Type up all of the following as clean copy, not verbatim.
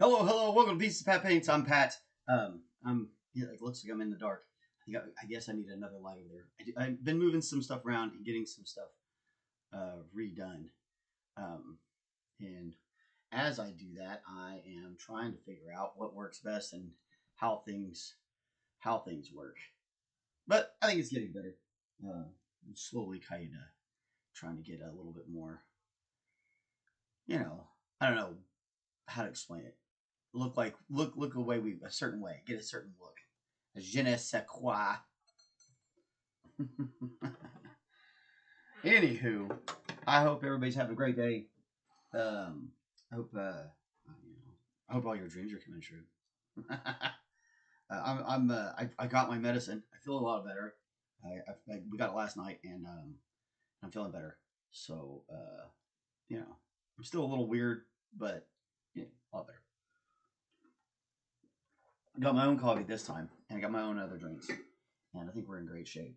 Hello, hello, welcome to Pieces of Pat Paints. I'm Pat. It looks like I'm in the dark. I guess I need another light over there. I've been moving some stuff around and getting some stuff redone. And as I do that, I am trying to figure out what works best and how things work. But I think it's getting better. I'm slowly kind of trying to get a little bit more. I don't know how to explain it. Look a certain way, get a certain look. Je ne sais quoi. Anywho, I hope everybody's having a great day. I hope I hope all your dreams are coming true. I got my medicine. I feel a lot better. We got it last night, and I'm feeling better. So I'm still a little weird, but a lot better. I got my own coffee this time, and I got my own other drinks, and I think we're in great shape.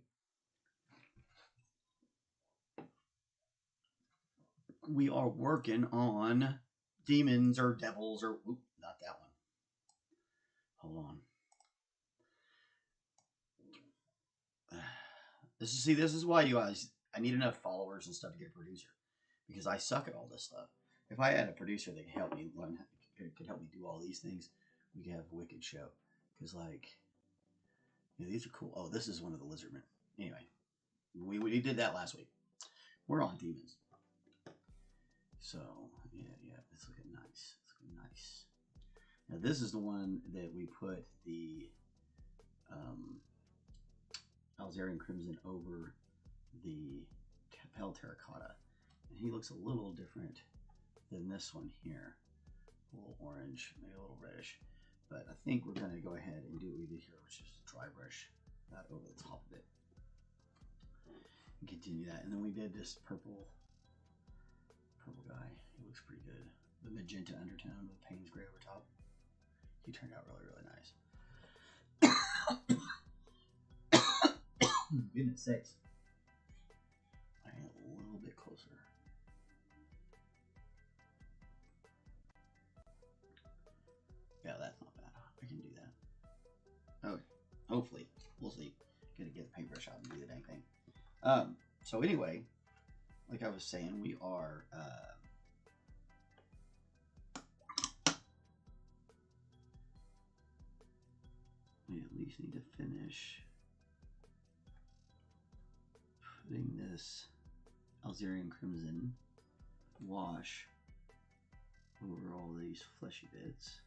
We are working on demons or devils or not that one. Hold on. This is why you guys. I need enough followers and stuff to get a producer, because I suck at all this stuff. If I had a producer that could help me learn, could help me do all these things, we could have a wicked show. Because these are cool. Oh, this is one of the lizardmen. Anyway, we did that last week. We're on demons. So yeah, it's looking nice. It's looking nice. Now this is the one that we put the Alzarian Crimson over the Pale Terracotta, and he looks a little different than this one here. A little orange, maybe a little reddish. But I think we're going to go ahead and do what we did here, which is dry brush that over the top of it. And continue that. And then we did this purple guy. He looks pretty good. The magenta undertone with Payne's gray over top. He turned out really, really nice. Goodness sakes. I get a little bit closer. Yeah, that's not bad. I can do that. Okay. Hopefully. We'll see. Gotta get the paintbrush out and do the dang thing. So anyway, like I was saying, we are we at least need to finish putting this Alzarian Crimson wash over all these fleshy bits.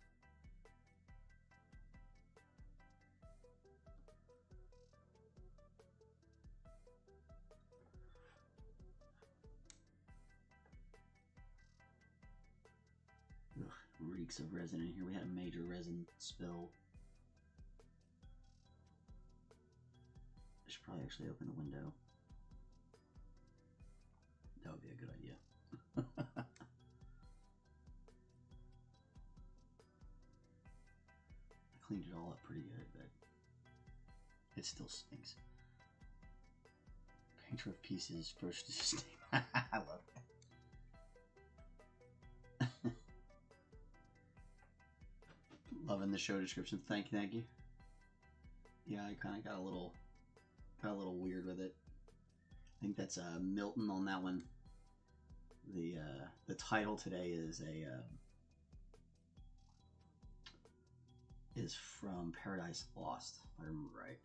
Ugh, reeks of resin in here. We had a major resin spill. I should probably actually open the window. That would be a good idea. I cleaned it all up pretty good, but it still stinks. Painter of Pieces, first to stain. I love it. Loving the show description. Thank you. Yeah, I kind of got a little weird with it. I think that's Milton on that one. The title today is from Paradise Lost, if I remember right.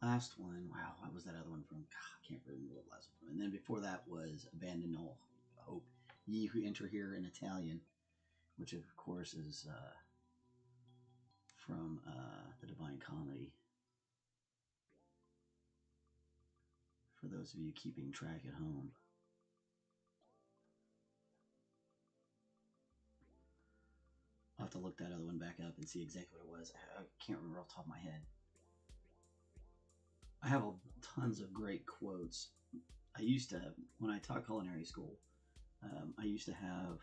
Last one, wow, what was that other one from? God, I can't remember what the last one from. And then before that was Abandon All Hope, Ye Who Enter Here in Italian, which of course is from the Divine Comedy. For those of you keeping track at home. I'll have to look that other one back up and see exactly what it was. I can't remember off the top of my head. I have tons of great quotes. I used to, when I taught culinary school, I used to have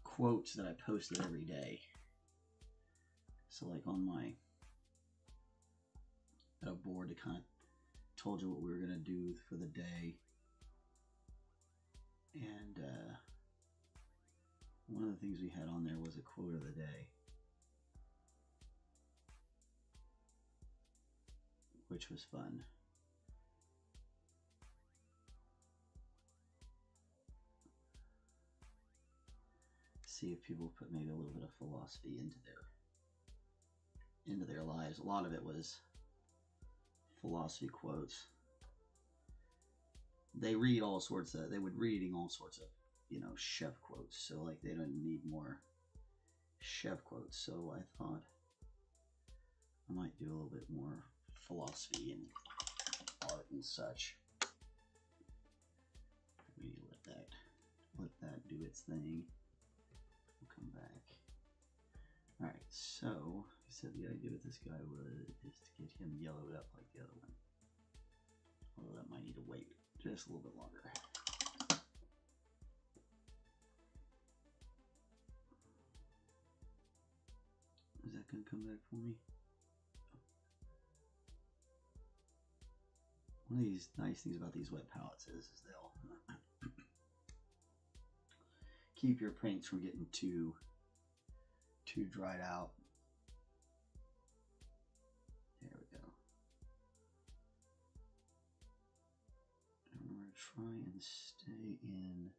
quotes that I posted every day. So like on my board, it kind of told you what we were going to do for the day. And one of the things we had on there was a quote of the day, which was fun. See if people put maybe a little bit of philosophy into their lives. A lot of it was philosophy quotes. They read all sorts of, they would reading all sorts of, you know, chef quotes. So like they don't need more chef quotes. So I thought I might do a little bit more philosophy and art and such. Maybe let that do its thing. We'll come back. All right, so I said the idea with this guy is to get him yellowed up like the other one. Although that might need to wait just a little bit longer. Is that going to come back for me? One of these nice things about these wet palettes is they'll keep your paints from getting too dried out. There we go. And we're going to try and stay in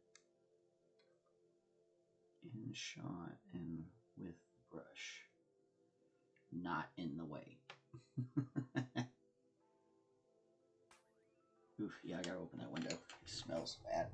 shot and with the brush, not in the way. Oof, yeah, I gotta open that window. It smells bad.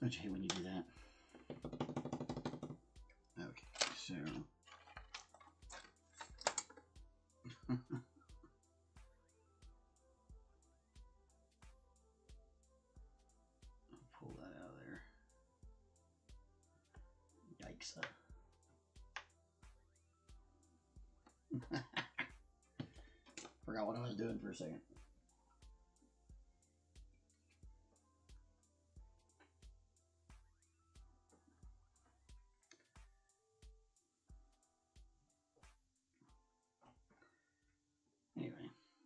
Don't you hate when you do that? Okay, so I'll pull that out of there. Yikes. Forgot what I was doing for a second.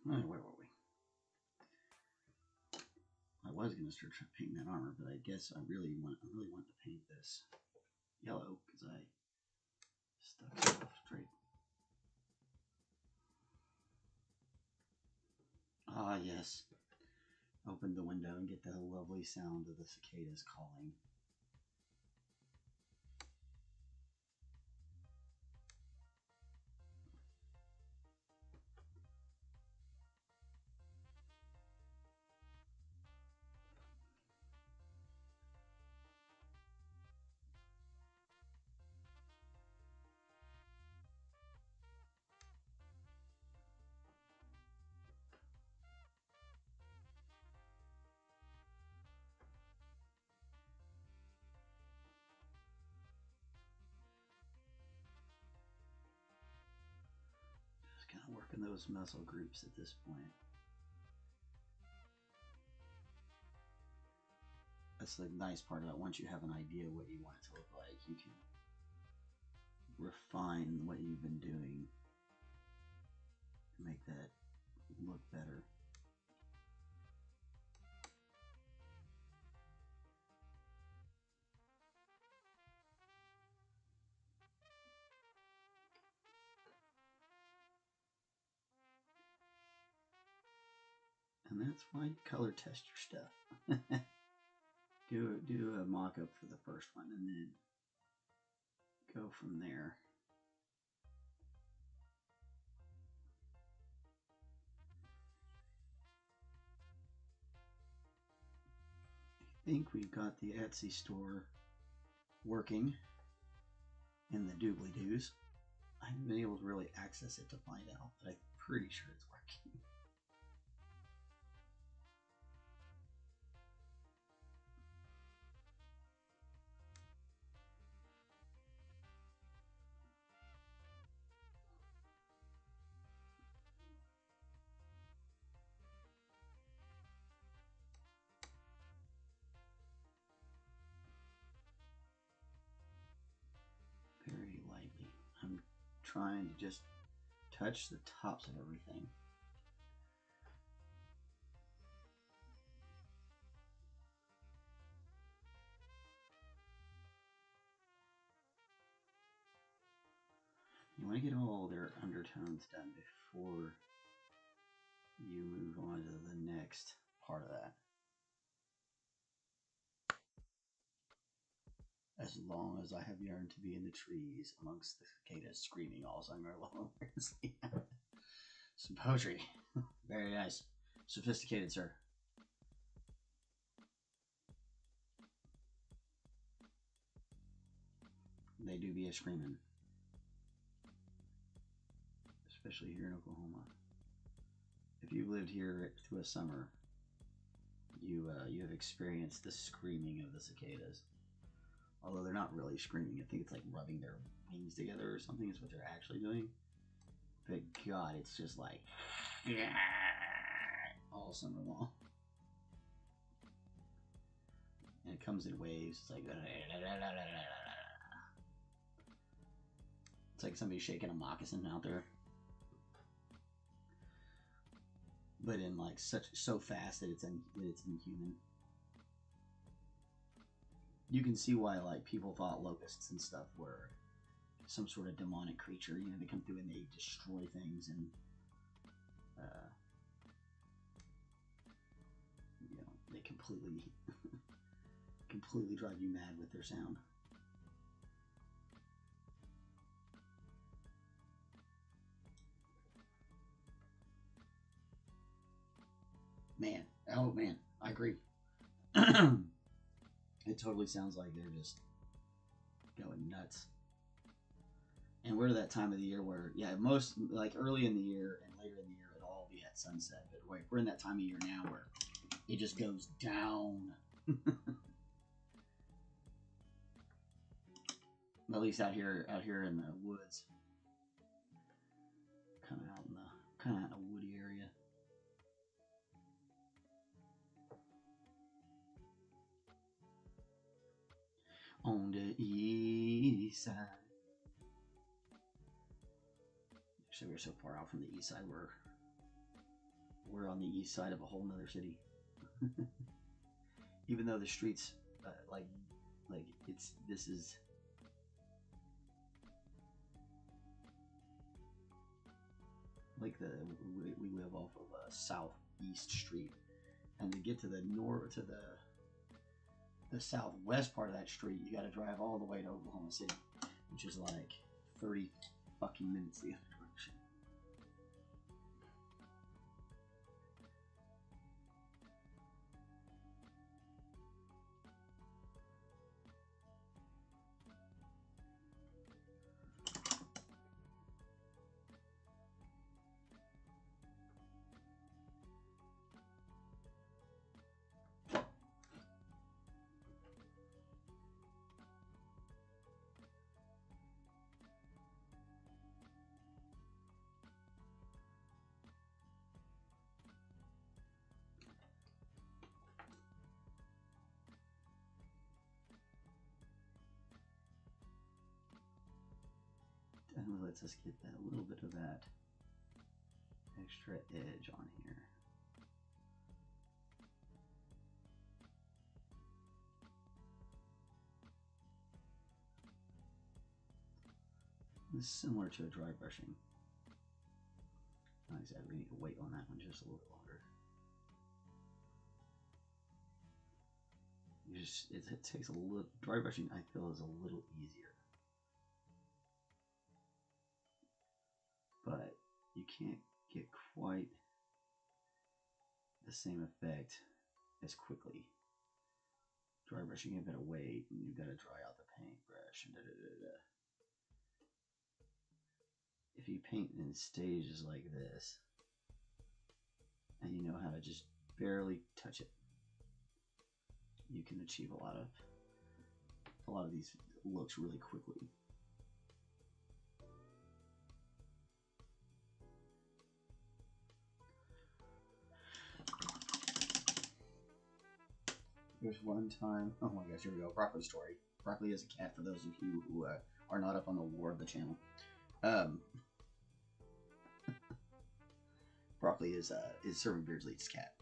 Where were we? I was going to start painting that armor, but I guess I really want to paint this yellow because I stuck it off straight. Ah, yes. Open the window and get the lovely sound of the cicadas calling. Kind of working those muscle groups at this point. That's the nice part about once you have an idea what you want it to look like, you can refine what you've been doing to make that look better. And that's why you color test your stuff. do a mock-up for the first one and then go from there. I think we've got the Etsy store working in the doobly-doos. I haven't been able to really access it to find out, but I'm pretty sure it's working. trying to just touch the tops of everything. You want to get all their undertones done before you move on to the next part of that. As long as I have yearned to be in the trees amongst the cicadas screaming all summer long. Some poetry. Very nice. Sophisticated, sir. They do be a screaming. Especially here in Oklahoma. If you've lived here through a summer, you have experienced the screaming of the cicadas. Although they're not really screaming. I think it's like rubbing their wings together or something is what they're actually doing. But God, it's just like all summer long. And it comes in waves. It's like somebody shaking a moccasin out there. But in like so fast that it's inhuman. You can see why like people thought locusts and stuff were some sort of demonic creature. You know, they come through and they destroy things and you know, they completely drive you mad with their sound. Man, oh man, I agree. It totally sounds like they're just going nuts. And we're that time of the year where, yeah, most, like early in the year and later in the year, it'll all be at sunset. But we're in that time of year now where it just goes down. At least out here in the woods. Kind of out in a woody area. On the east side. Actually, we're so far out from the east side. We're on the east side of a whole nother city. Even though the streets, this is. Like we live off of a southeast street, and to get to the north, to the southwest part of that street, you got to drive all the way to Oklahoma City, which is like 30 fucking minutes the other direction. And lets us get that little bit of that extra edge on here. This is similar to a dry brushing. Not exactly, we need to wait on that one just a little bit longer. It takes a little, dry brushing I feel is a little easier. But you can't get quite the same effect as quickly. Dry brushing, you've got to wait, and you've got to dry out the paintbrush. And If you paint in stages like this, and you know how to just barely touch it, you can achieve a lot of these looks really quickly. There's one time, oh my gosh, here we go, Broccoli story. Broccoli is a cat, for those of you who are not up on the lore of the channel. Um, Broccoli is Sir McBeardsly's cat.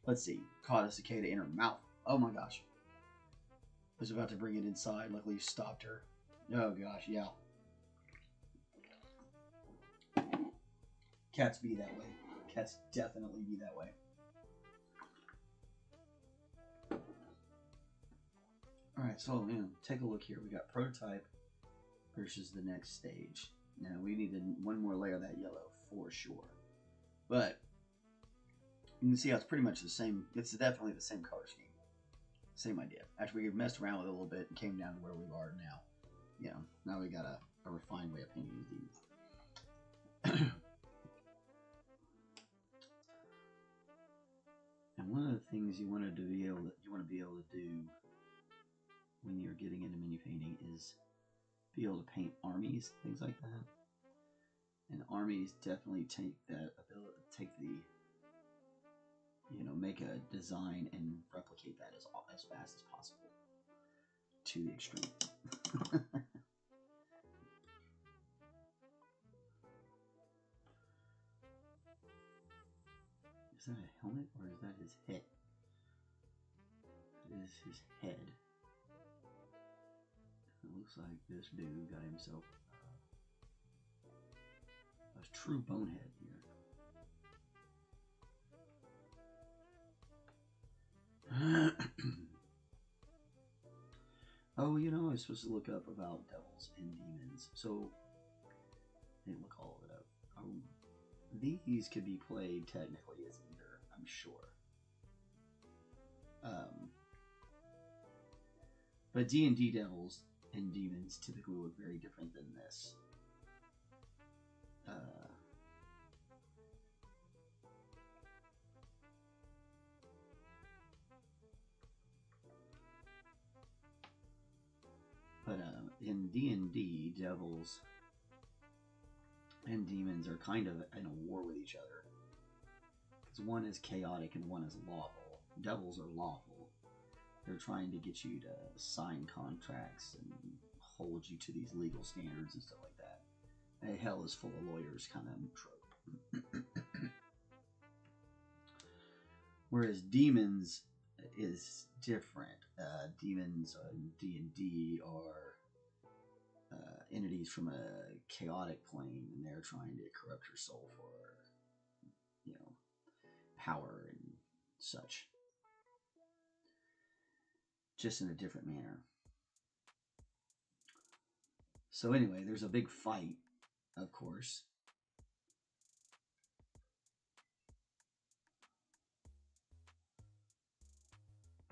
Let's see. Caught a cicada in her mouth. Oh my gosh. Was about to bring it inside. Luckily, you stopped her. Oh gosh, yeah. Cats be that way. Cats definitely be that way. Alright, so take a look here. We got prototype versus the next stage. Now we need one more layer of that yellow for sure. But you can see how it's pretty much the same. It's definitely the same color scheme. Same idea. After we messed around with it a little bit and came down to where we are now. You know, now we got a refined way of painting these. And one of the things you want to be able to do when you're getting into mini painting is be able to paint armies, things like that. And armies definitely take that ability, make a design and replicate that as fast as possible to the extreme. Is that a helmet or is that his head? It is his head. It looks like this dude got himself a true bonehead here. Oh, I was supposed to look up about devils and demons. So, I didn't look all of it up. These could be played technically as either, I'm sure. But D&D devils and demons typically look very different than this. But in D&D, devils and demons are kind of in a war with each other. Because one is chaotic and one is lawful. Devils are lawful. They're trying to get you to sign contracts and hold you to these legal standards and stuff like that. A hell is full of lawyers kind of trope. Whereas demons is different. Demons in D&D are entities from a chaotic plane, and they're trying to corrupt your soul for, power and such. Just in a different manner. So anyway, there's a big fight, of course.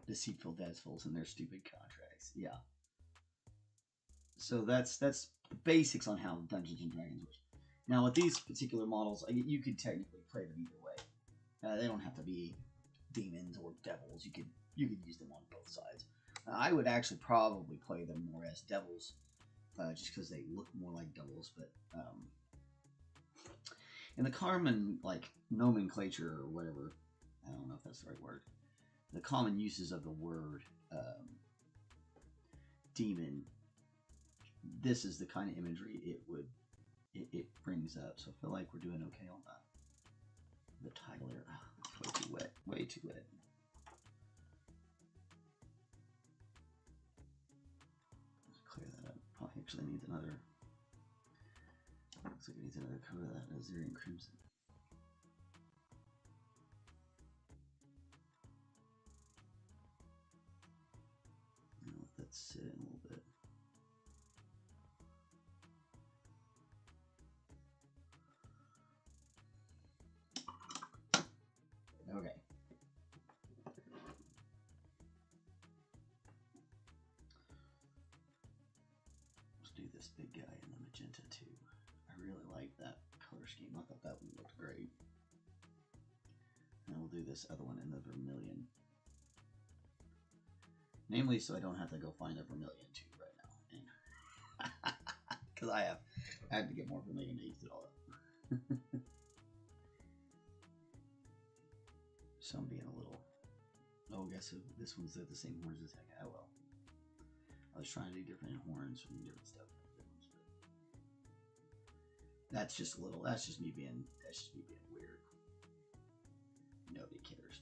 Deceitful devils and their stupid contracts. Yeah. So that's the basics on how Dungeons and Dragons works. Now with these particular models, you could technically play them either way. They don't have to be demons or devils. You could use them on both sides. I would actually probably play them more as devils, just because they look more like devils. But in the common nomenclature or whatever, I don't know if that's the right word. The common uses of the word demon. This is the kind of imagery it brings up. So I feel like we're doing okay on that. The title here, way too wet. Way too wet. Let's clear that up. Probably actually needs another. Looks like it needs another coat of that Azerian crimson. Let that sit in a little bit. Okay. Let's do this big guy in the magenta too. I really like that color scheme. I thought that one looked great. And we'll do this other one in the vermilion. Namely, so I don't have to go find a vermilion tube right now. Because I have to get more vermilion to use it all up. So I'm being a little... Oh, I guess this one's the same horns as heck. Oh well. I was trying to do different horns from different stuff. That's just a little. That's just me being. That's just me being weird. Nobody cares.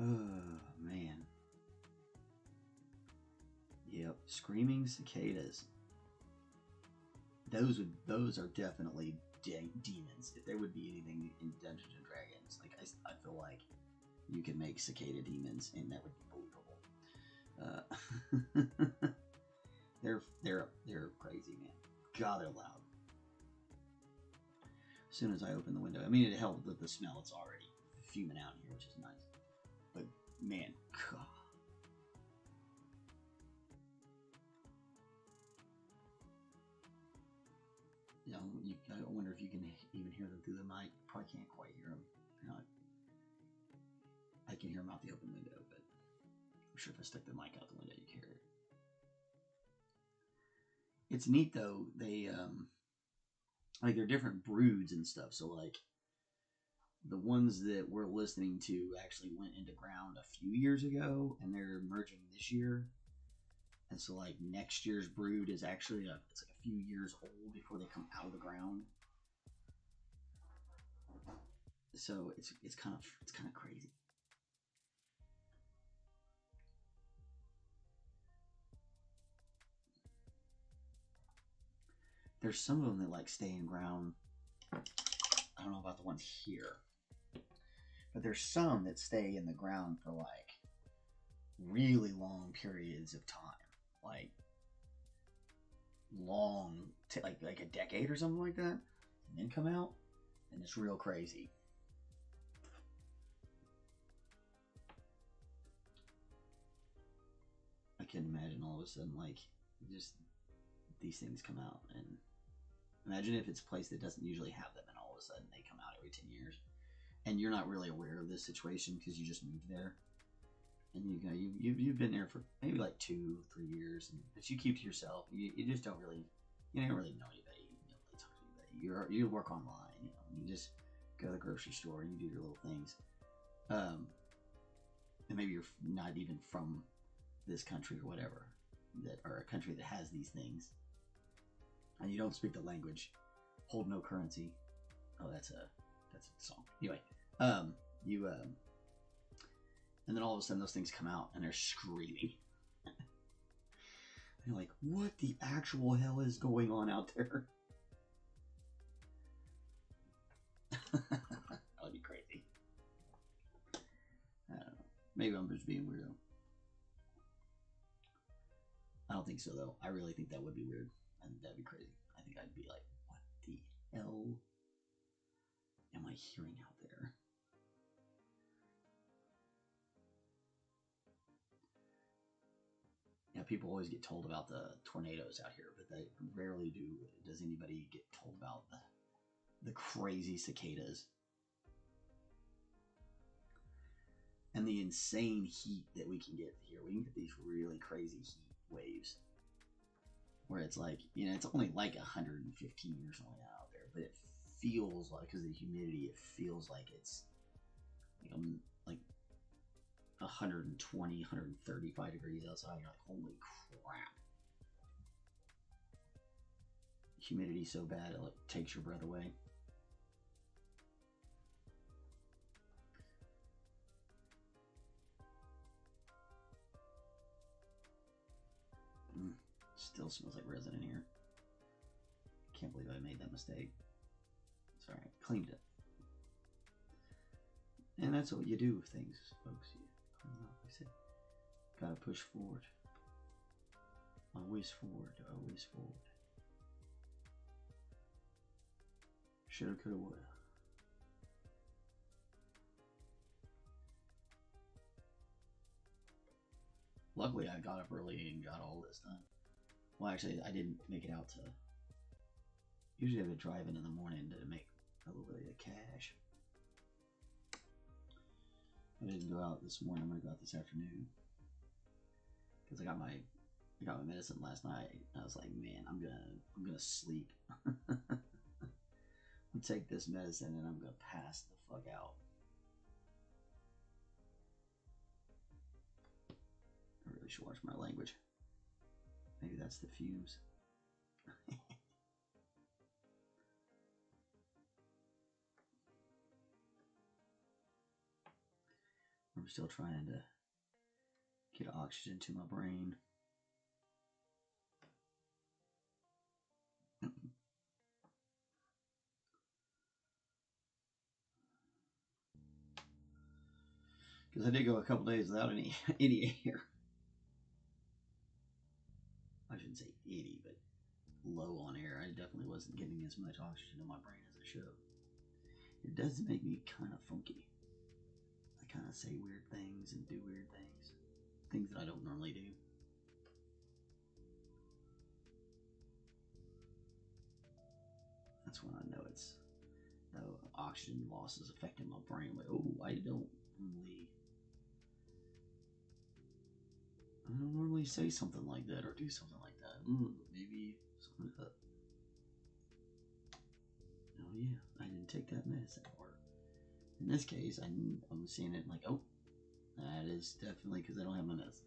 Oh man. Yep, screaming cicadas. Those are definitely demons. If there would be anything in Dungeons and Dragons, like I feel like you can make cicada demons, and that would be believable. They're crazy, man. God, they're loud. As soon as I open the window, I mean, it helped with the smell. It's already fuming out here, which is nice. But man, God. You know, I wonder if you can even hear them through the mic. You probably can't quite hear them. You know, I can hear them out the open window, but I'm sure if I stick the mic out the window, you can hear it. It's neat though. They like they're different broods and stuff. So like the ones that we're listening to actually went into ground a few years ago, and they're emerging this year. And so like next year's brood is actually it's like a few years old before they come out of the ground. So it's kind of crazy. There's some of them that like stay in ground. I don't know about the ones here, but there's some that stay in the ground for like really long periods of time, like long, like a decade or something like that, and then come out, and it's real crazy. I can imagine all of a sudden, like, just these things come out, and imagine if it's a place that doesn't usually have them, and all of a sudden they come out every 10 years, and you're not really aware of this situation because you just moved there, and you've been there for maybe like 2-3 years, but you keep to yourself. You just don't really, you don't really know anybody. You don't really talk to anybody. You work online. You just go to the grocery store and you do your little things. And maybe you're not even from this country or whatever, or a country that has these things, and you don't speak the language. Hold no currency. Oh, that's a song. Anyway, and then all of a sudden those things come out and they're screaming. And you're like, what the actual hell is going on out there? That would be crazy. I don't know. Maybe I'm just being weirdo. I don't think so, though. I really think that would be weird. I think that'd be crazy. I think I'd be like, what the hell am I hearing out there? Yeah, people always get told about the tornadoes out here, but they rarely does anybody get told about the crazy cicadas and the insane heat that we can get here. We can get these really crazy heat waves where it's like, it's only like 115 or something out there, but it feels like, because of the humidity, it feels like it's like 120, 135 degrees outside. You're like, holy crap. Humidity so bad it like takes your breath away. Still smells like resin in here. Can't believe I made that mistake. Sorry, I cleaned it. And that's what you do with things, folks. You clean up. I said, gotta push forward. Always forward, always forward. Shoulda, coulda, woulda. Luckily, I got up early and got all this done. Well, actually, I didn't make it out to... Usually I would drive in the morning to make a little bit of cash. I didn't go out this morning. I'm gonna go out this afternoon because I got my medicine last night. I was like, man, I'm gonna sleep. I'll take this medicine and I'm gonna pass the fuck out. I really should watch my language. Maybe that's the fumes. I'm still trying to get oxygen to my brain. Because I did go a couple days without any air. I shouldn't say any, but low on air. I definitely wasn't getting as much oxygen to my brain as I should. It does make me kind of funky. I kind of say weird things and do weird things. Things that I don't normally do. That's when I know it's the oxygen loss is affecting my brain. I'm like, oh, I don't normally say something like that or do something like that. Maybe something up. Oh yeah, I didn't take that medicine. Or in this case, I'm seeing it like, oh, that is definitely because I don't have my medicine.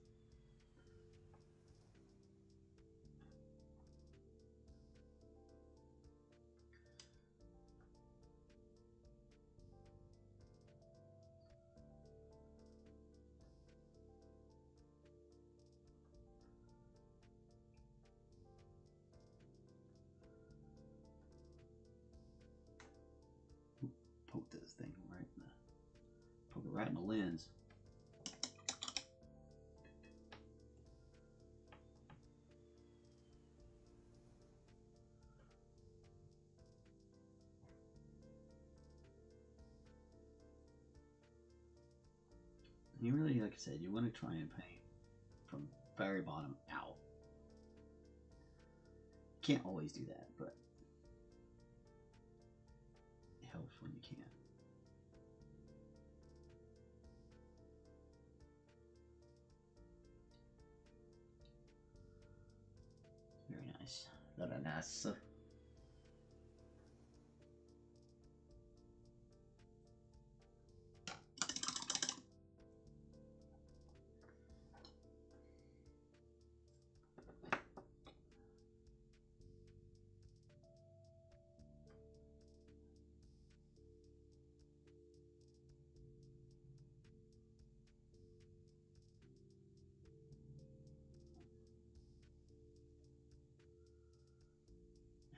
Poke this thing right in the, poke it right in the lens. You really, like I said, you want to try and paint from very bottom out. Can't always do that, but it helps when you can. Very nice. Very nice.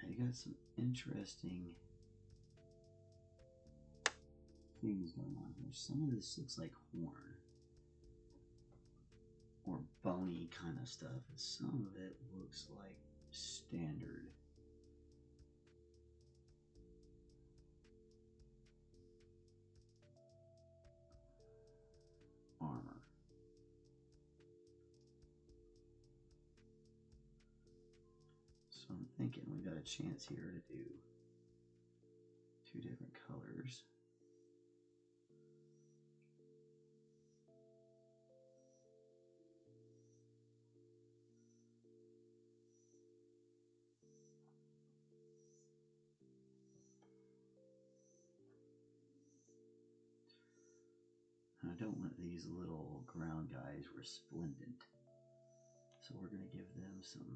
You got some interesting things going on here. Some of this looks like horn or bony kind of stuff, and some of it looks like standard. Armor. So I'm thinking we got a chance here to do two different colors. And I don't want these little ground guys resplendent. So we're going to give them some of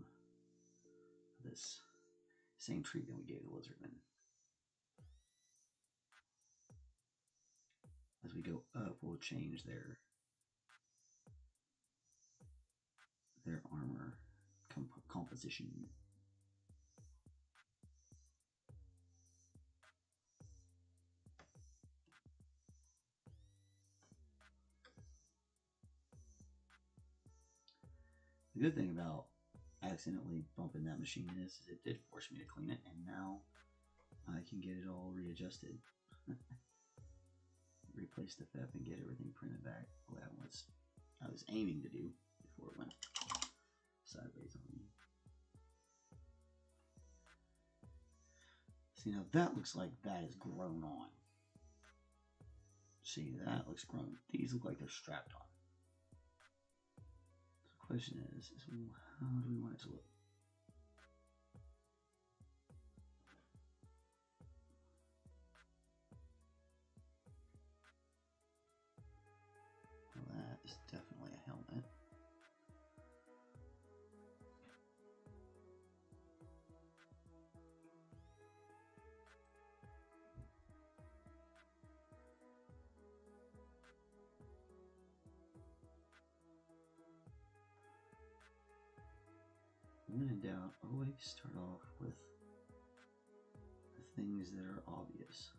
this same treatment we gave the lizardmen. As we go up, we'll change their armor composition. The good thing about accidentally bumping that machine is it did force me to clean it, and now I can get it all readjusted. Replace the FEP and get everything printed back the way I was aiming to do before it went sideways on me. See, now that looks like that is grown on. See, that looks grown. These look like they're strapped on. So the question is how do we want it to look? Well, that is definitely a helmet. When in doubt, always start off with the things that are obvious.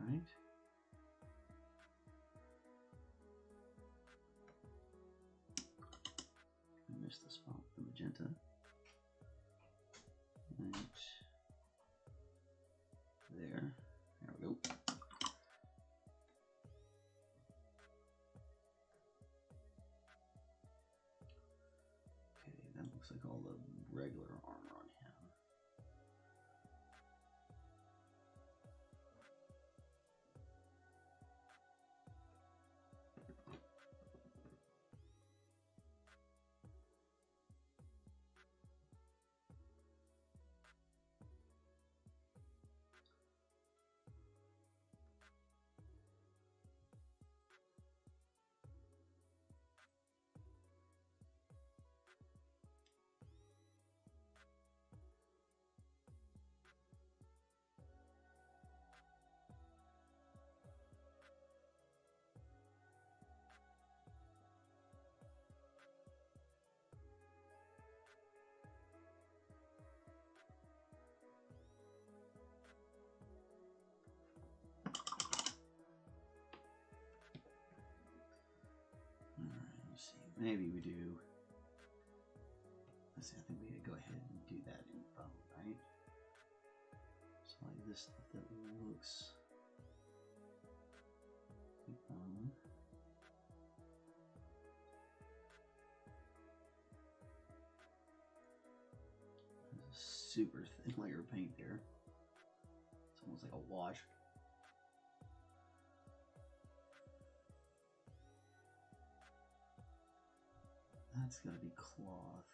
Right? I missed the spot with the magenta. Right there. There we go. Okay, that looks like all the regular armor on him. Let's see, maybe we do. Let's see, I think we could go ahead and do that in bone, right? So like this stuff that looks like bone. There's a super thin layer of paint there. It's almost like a wash. That's gotta be cloth.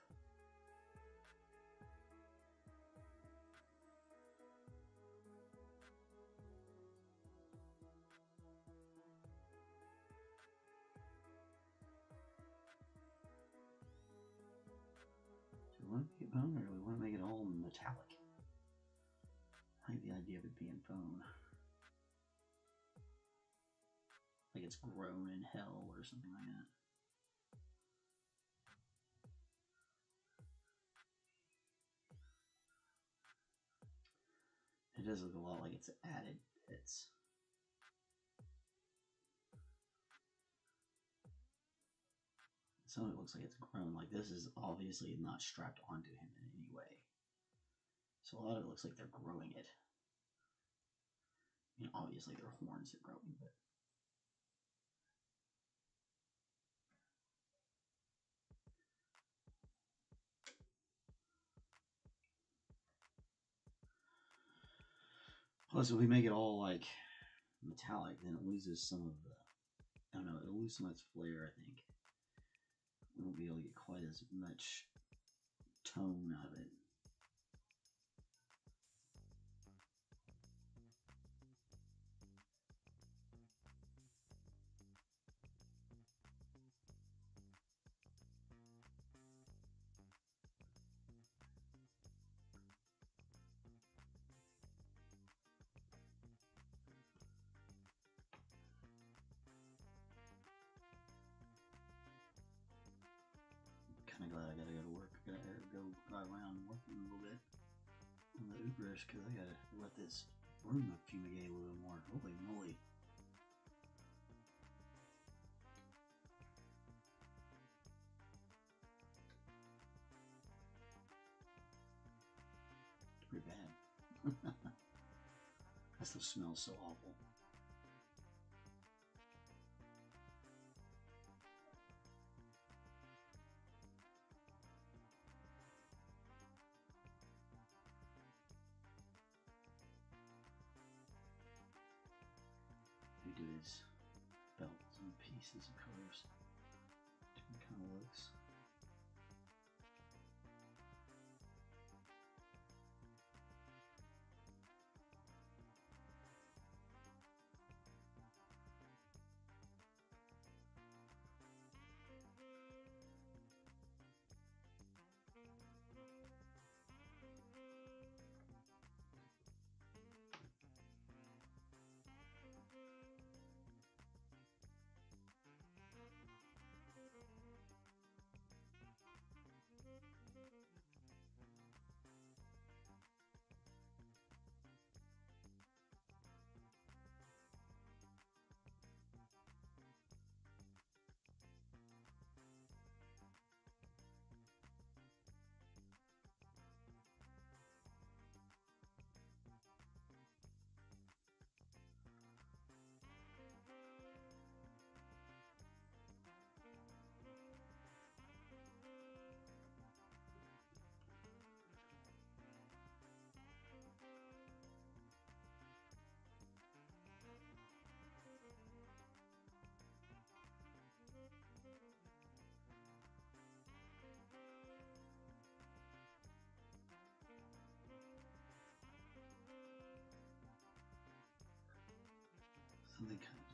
Do we want to make it bone or do we want to make it all metallic? I like the idea of it being bone. Like it's grown in hell or something like that. It does look a lot like it's added bits. Some of it looks like it's grown. Like this is obviously not strapped onto him in any way. So a lot of it looks like they're growing it. I mean, obviously their horns are growing, but plus, if we make it all like metallic, then it loses some of the, I don't know, it'll lose some of its flair, I think. We won't be able to get quite as much tone out of it. Kind of glad I gotta go to work. I gotta go drive around and work a little bit on the Ubers because I gotta let this room fumigate a little more. Holy moly. It's pretty bad. That stuff smells so awful. We do his belts and pieces of colors. Different kind of looks.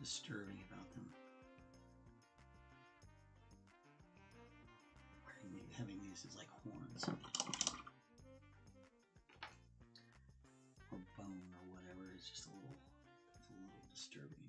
disturbing about them. Having these as like horns or bone or whatever is just a little disturbing.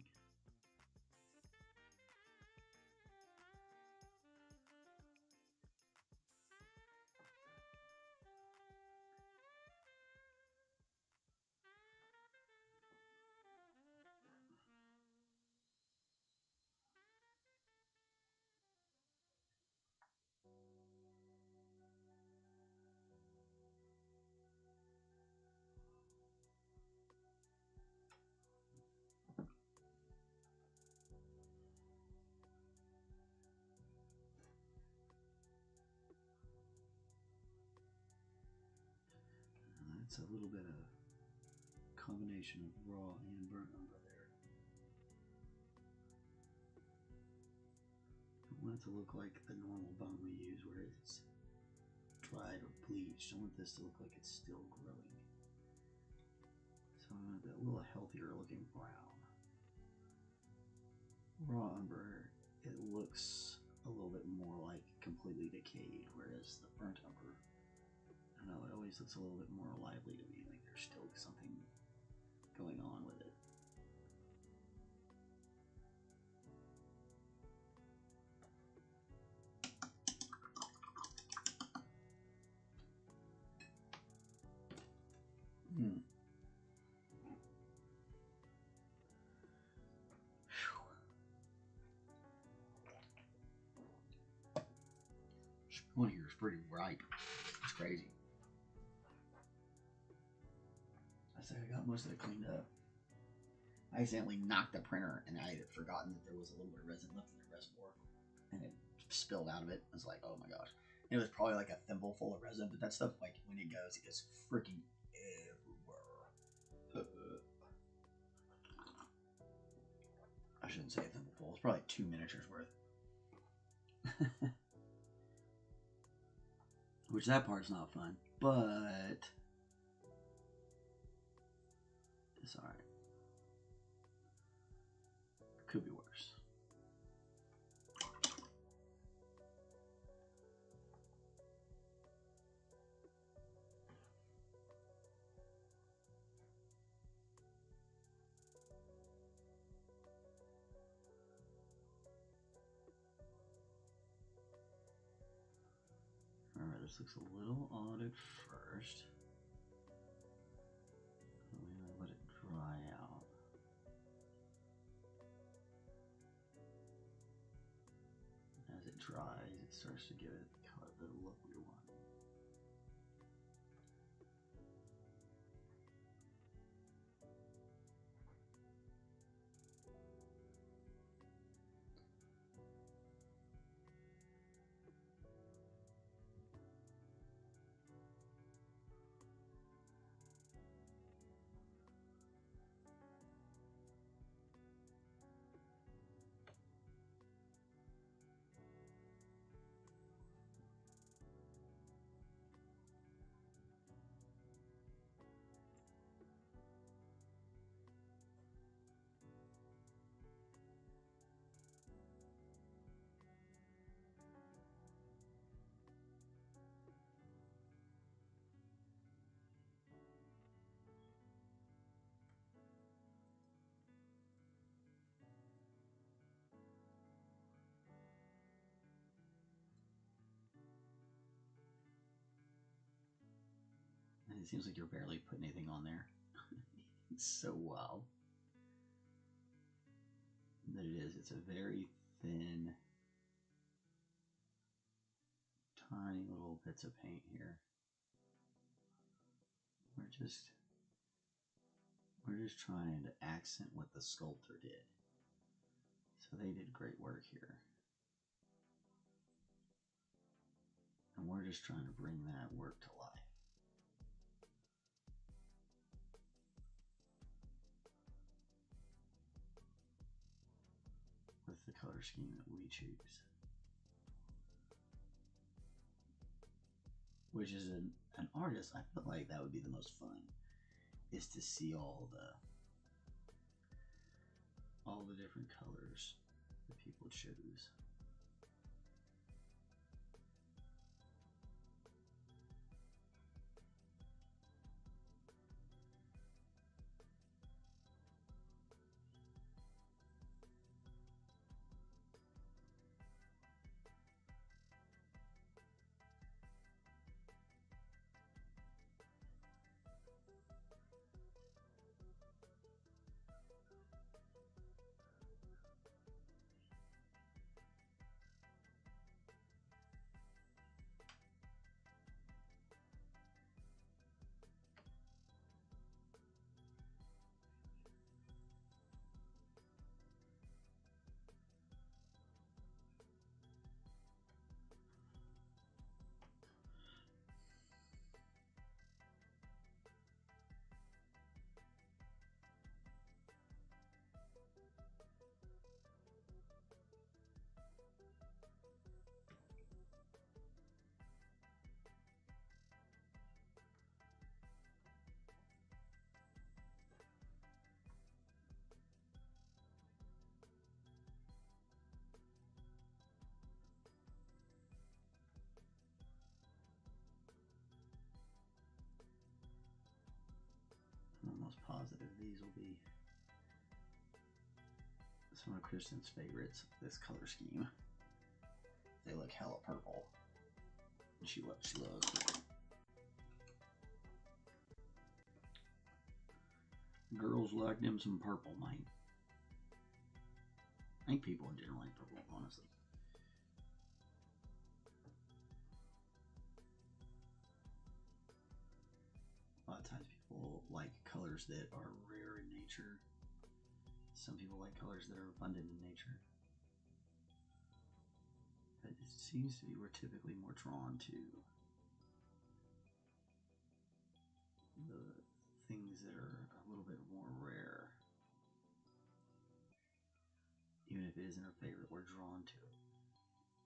It's a little bit of combination of raw and burnt umber there. I want it to look like the normal bone we use where it's dried or bleached. I want this to look like it's still growing. So I want a little healthier looking brown. Raw umber, it looks a little bit more like completely decayed, whereas the burnt umber, I don't know, it always looks a little bit more lively to me, like there's still something going on with it. One here is pretty ripe. It's crazy. I say I got most of it cleaned up. I accidentally knocked the printer and I had forgotten that there was a little bit of resin left in the reservoir and it spilled out of it. I was like, oh my gosh. And it was probably like a thimble full of resin, but that stuff, like when it goes freaking everywhere. I shouldn't say a thimble full. It's probably 2 miniatures worth. Which that part's not fun, but it's alright. Could be worse. Alright, this looks a little odd at first. I'm gonna let it dry out. As it dries, it starts to give it the look we want. And it seems like you're barely putting anything on there. It's so wild. That it is. It's a very thin, tiny little bits of paint here. We're just trying to accent what the sculptor did. So they did great work here. And we're just trying to bring that work to life. With the color scheme that we choose. Which is an artist, I feel like that would be the most fun, is to see all all the different colors that people choose. I'm almost positive these will be some of Kristen's favorites, this color scheme. They look hella purple. She loves purple. Girls like them some purple, mate. I think people in general like purple, honestly. A lot of times people like colors that are rare in nature. Some people like colors that are abundant in nature. But it seems to be we're typically more drawn to the things that are a little bit more rare. Even if it isn't our favorite, we're drawn to it.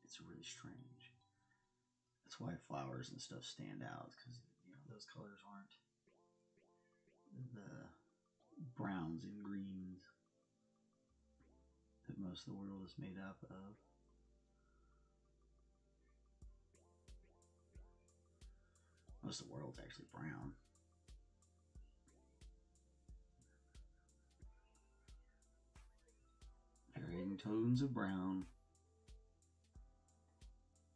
It's really strange. That's why flowers and stuff stand out, because those colors aren't the browns and greens that most of the world is made up of. Most of the world's actually brown. Varying tones of brown.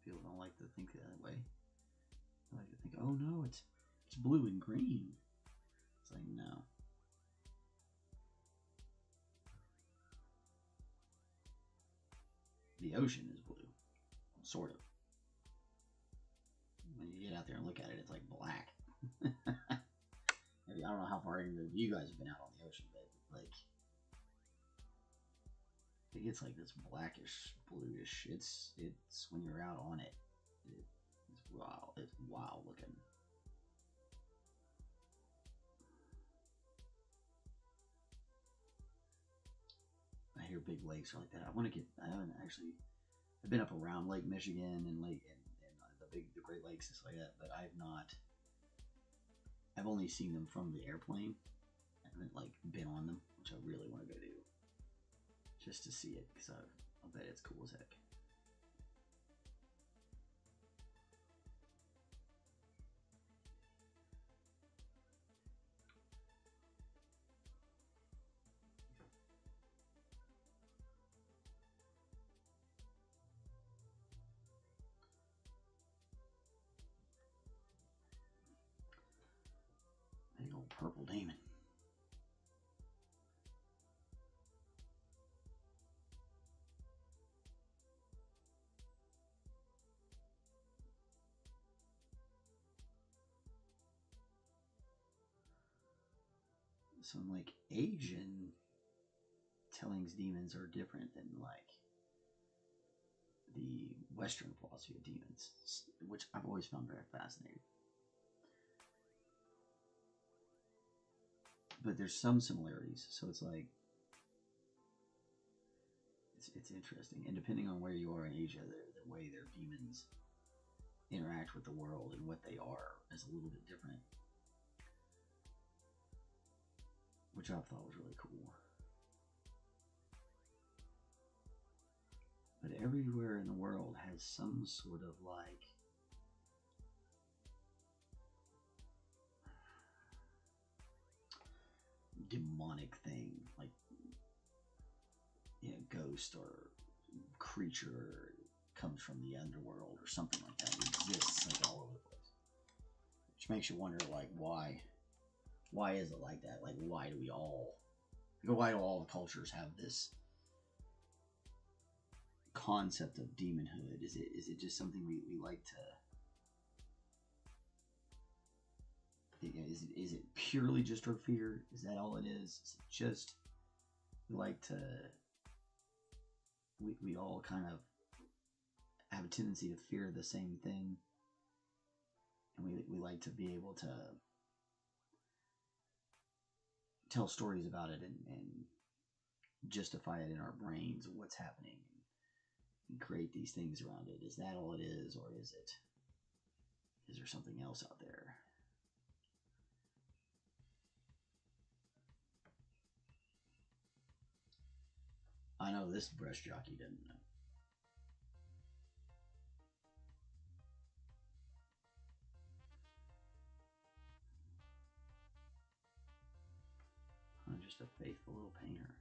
People don't like to think that way. They like to think, oh no, it's blue and green. It's like, no. The ocean is blue, sort of. When you get out there and look at it, it's like black. I don't know how far any of you guys have been out on the ocean, but like, it gets like this blackish, bluish. It's when you're out on it, it's wild. It's wild looking. I hear big lakes are like that. I haven't actually. I've been up around Lake Michigan and the Great Lakes and stuff like that, but I've only seen them from the airplane. I haven't been on them, which I really want to go do, just to see it, because I'll bet it's cool as heck. Big old purple demon. So in Asian tellings, demons are different than the Western philosophy of demons, which I've always found very fascinating. But there's some similarities, so it's it's interesting. And depending on where you are in Asia, the way their demons interact with the world and what they are is a little bit different, which I thought was really cool. But everywhere in the world has some sort of like demonic thing, like ghost or creature comes from the underworld or something like that. It exists like all over the place, which makes you wonder, like, why is it like that? Like, why do all the cultures have this concept of demonhood? Is it just something we like to? Is it purely just our fear? Is that all it is? Is it just we like to? We all kind of have a tendency to fear the same thing, and we like to be able to tell stories about it and justify it in our brains, what's happening, and create these things around it. Is that all it is, or is there something else out there? I know this breast jockey didn't know. I'm just a faithful little painter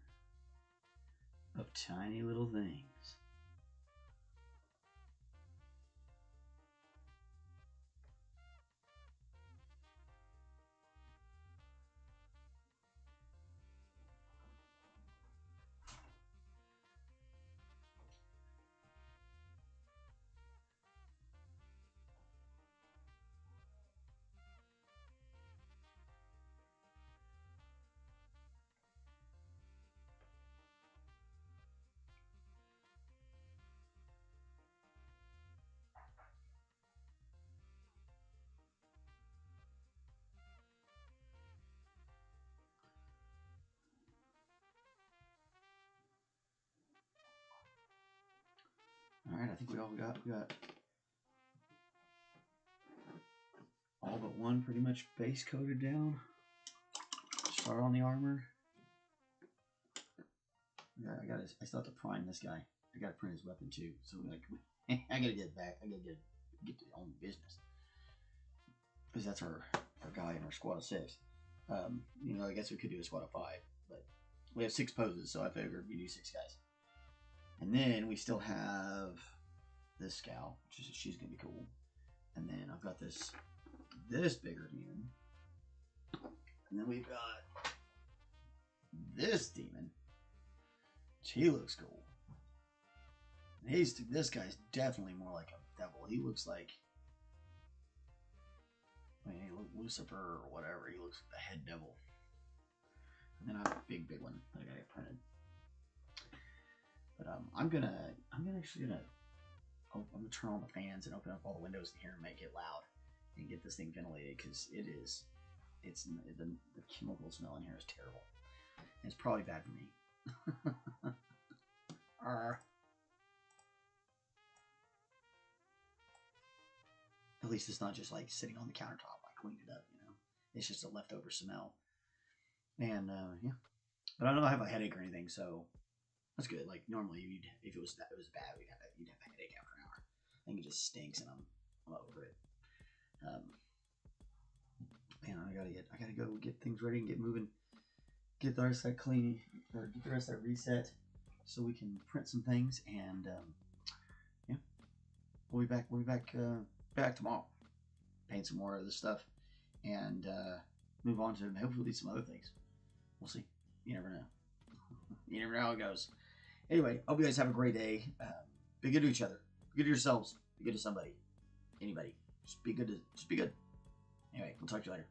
of tiny little things. All right, I think we got all but one pretty much base coated down. Start on the armor. Yeah, I still have to prime this guy. I gotta print his weapon too. So like, I gotta get back. I gotta get to own business, because that's our guy in our squad of 6. I guess we could do a squad of 5, but we have 6 poses, so I figured we do 6 guys. And then we still have this gal, she's gonna be cool. And then I've got this bigger demon. And then we've got this demon. He looks cool. And this guy's definitely more like a devil. He looks like, Lucifer or whatever. He looks like the head devil. And then I have a big one that I gotta get printed. But I'm gonna turn on the fans and open up all the windows in here and make it loud and get this thing ventilated, because the chemical smell in here is terrible. And it's probably bad for me. At least it's not just like sitting on the countertop. I cleaned it up, It's just a leftover smell. And yeah, but I don't have a headache or anything, so that's good. Like normally, if it was bad, you'd have a headache after an hour. I think it just stinks, and I'm over it. Man, I gotta go get things ready and get moving. Get the rest of that clean, or get the rest of that reset, so we can print some things. And yeah, we'll be back tomorrow. Paint some more of this stuff, and move on to hopefully some other things. We'll see. You never know. You never know how it goes. Anyway, hope you guys have a great day. Be good to each other. Be good to yourselves. Be good to somebody. Anybody. Just be good. Anyway, we'll talk to you later.